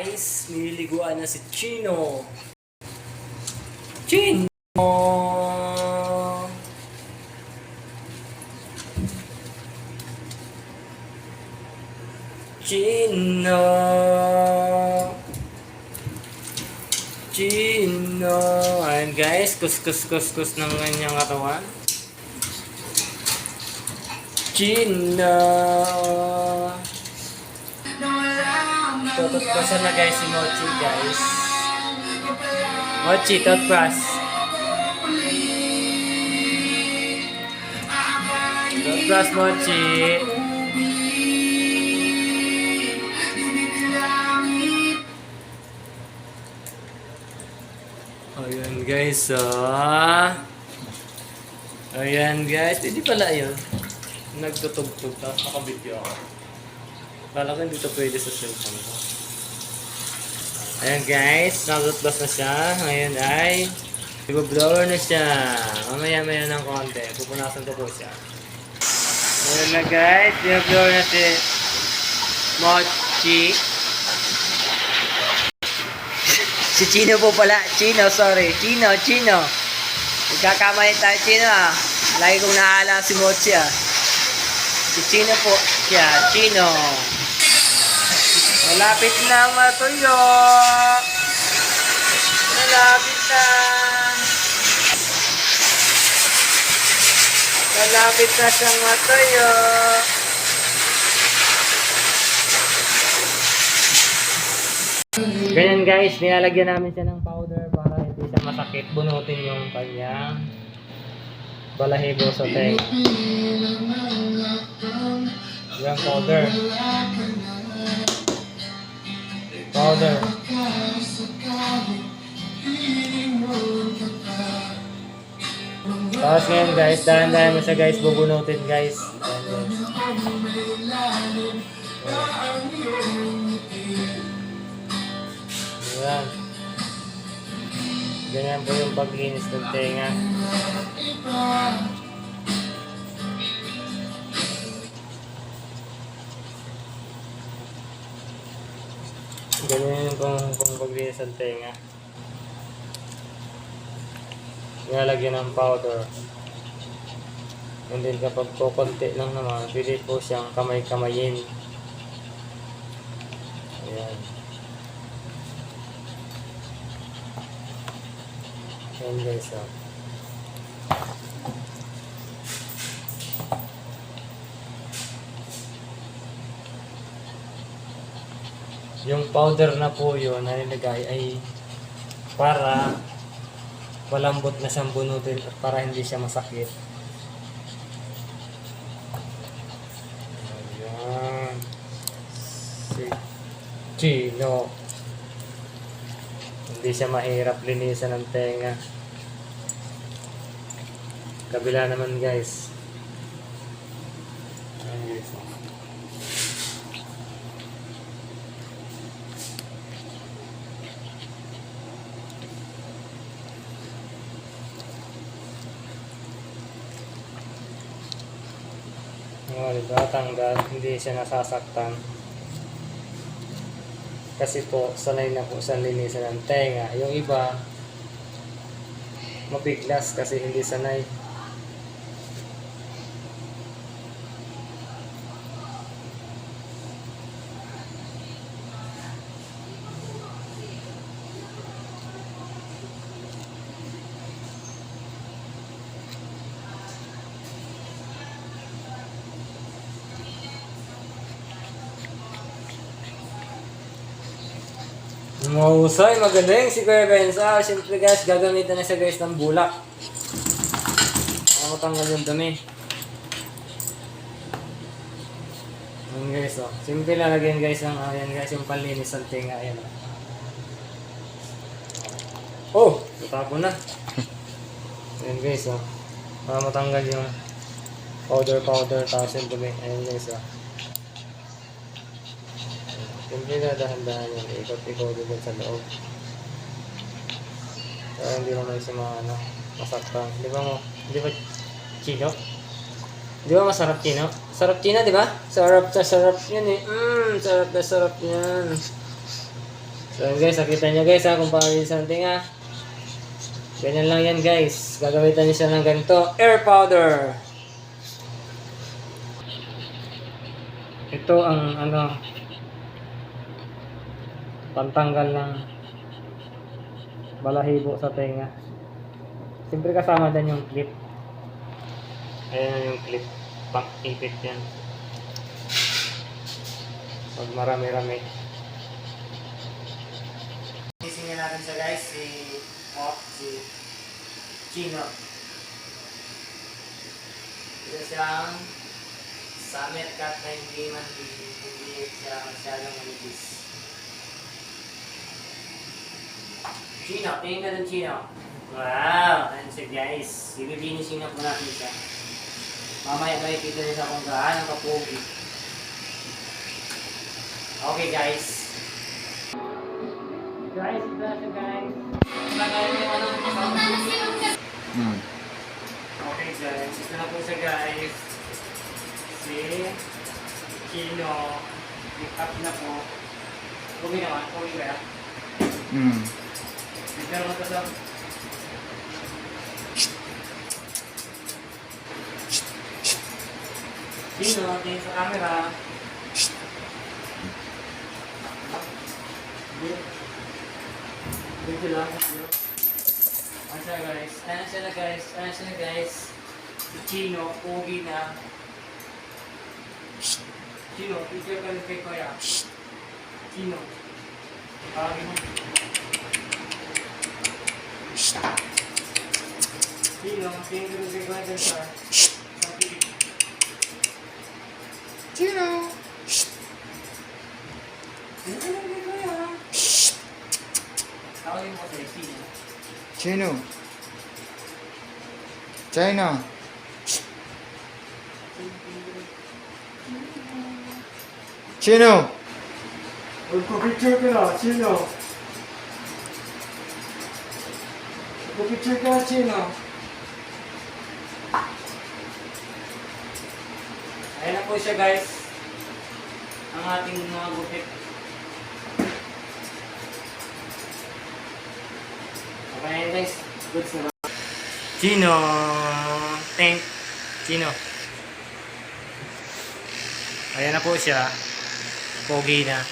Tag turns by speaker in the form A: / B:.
A: guys, nililiguan na si Chino. Chino! Chino! Chino! Ayan guys, kus ng kanyang katawan. Chino! Tututpasan na guys si Mochi guys. Mochi, tutpas. Tutpas Mochi. Ayan guys, ayan guys, hindi pala yun. Nagtutugtog tapos nakabidyo ako. Kala ko hindi ito pwede sa cellphone ko. Ayan guys, nakatutbas na siya. Ngayon ay i-blower na siya. Mamaya-maya ng konti. Pupunasan ko po siya. Ayan na guys, i-blower na si Mochi. Si Chino po pala. Chino, sorry. Chino. Magkakamali tayo, Chino ah. Lagi kong naala si Mochi ah. Si Chino po siya. Chino. Malapit na matuyo. Malapit na. Malapit na siyang matuyo. Ganyan guys, nilalagyan namin siya ng powder para hindi siya masakit. Bunutin yung kanyang balahibo sa tenga. Yung powder. Tapos ngayon guys, dahan-dahan mo siya guys, bubunutin guys. Ayan. Ganyan po yung paglinis ng tenga. Ganyan yung paglinis ng tenga. Nilalagyan ng powder. And then kapag po konti lang naman, pwede po siyang kamay-kamayin. Ayan. Ayan guys, oh. Yung powder na po yun na nilagay ay para malambot na siyang bunutin at para hindi siya masakit. Ayan. Si Chino. Hindi siya mahirap linisan ng tenga. Kabila naman guys. Ayan guys. Diba? Tanggal, hindi siya nasasaktan. Kasi po, sanay na po sa linisan ng tenga. Yung iba, mapiglas kasi hindi sanay. Mahusay, magaling si Kuya Benza. Siyempre guys, gagamitan na siya guys ng bulak para matanggal yung dumi. Ayan guys, oh. Simple lalagyan guys ng ayan guys, yung panlinis ng tinga. Ayan, oh. Natapo na. Ayan guys, oh. Para matanggal yung powder tapos yung dumi. Ayan guys, oh. Siyempre na dahan-dahan yung ikot-ikot din sa loob. Kaya hindi naman siya masaktan. Di ba Chino? Di ba masarap Chino? Sarap Chino, di ba? Sarap yun eh. Sarap na sarap yan. So guys, nakita nyo guys ha, kung paano yung something ha. Ganyan lang yan guys. Gagamitan nyo siya ng ganito. Air powder. Ito ang ano, pantanggal ng balahibo sa tenga. Siyempre kasama din yung clip. Ayan yung clip. Pang-ipit yan. Pag marami-rami. Isingin natin siya guys, si Chino. Ito siyang summit cut na hindi siya masyadong manipis. Chino, tingin ka dun Chino. Wow! Ayan siya guys. Ibibinisin na po natin siya. Mamaya makikita nyo siya kung gaano kapogi. Okay guys. Guys, ito na siya guys. Lagay mo yung ano. Okay guys, ito na po siya guys. Si Chino. Make-up na po. Pogi naman, pogi ba yan? Bigyan mo ito sa... Chino, tingin sa camera. Dito lang. Ayan siya guys. Ayan siya na guys. Ayan siya na guys. Si Chino, pogi na. Chino, picture ka rin kay Kuya. Chino. Tawagin mo. Chino, tingin ka rin kay Kuya dyan sa pilik.
B: Chino.
A: Tingin ka rin kay Kuya. Tawagin mo sa Chino.
B: Chino. China. Chino.
A: Magpapicture ka na, Chino. Magpapicture ka na, Chino. Ayan na po siya guys. Ang ating mga gupit. Okay na yun guys. Good na ba? Chino. Thank. Chino. Ayan na po siya. Pogi na.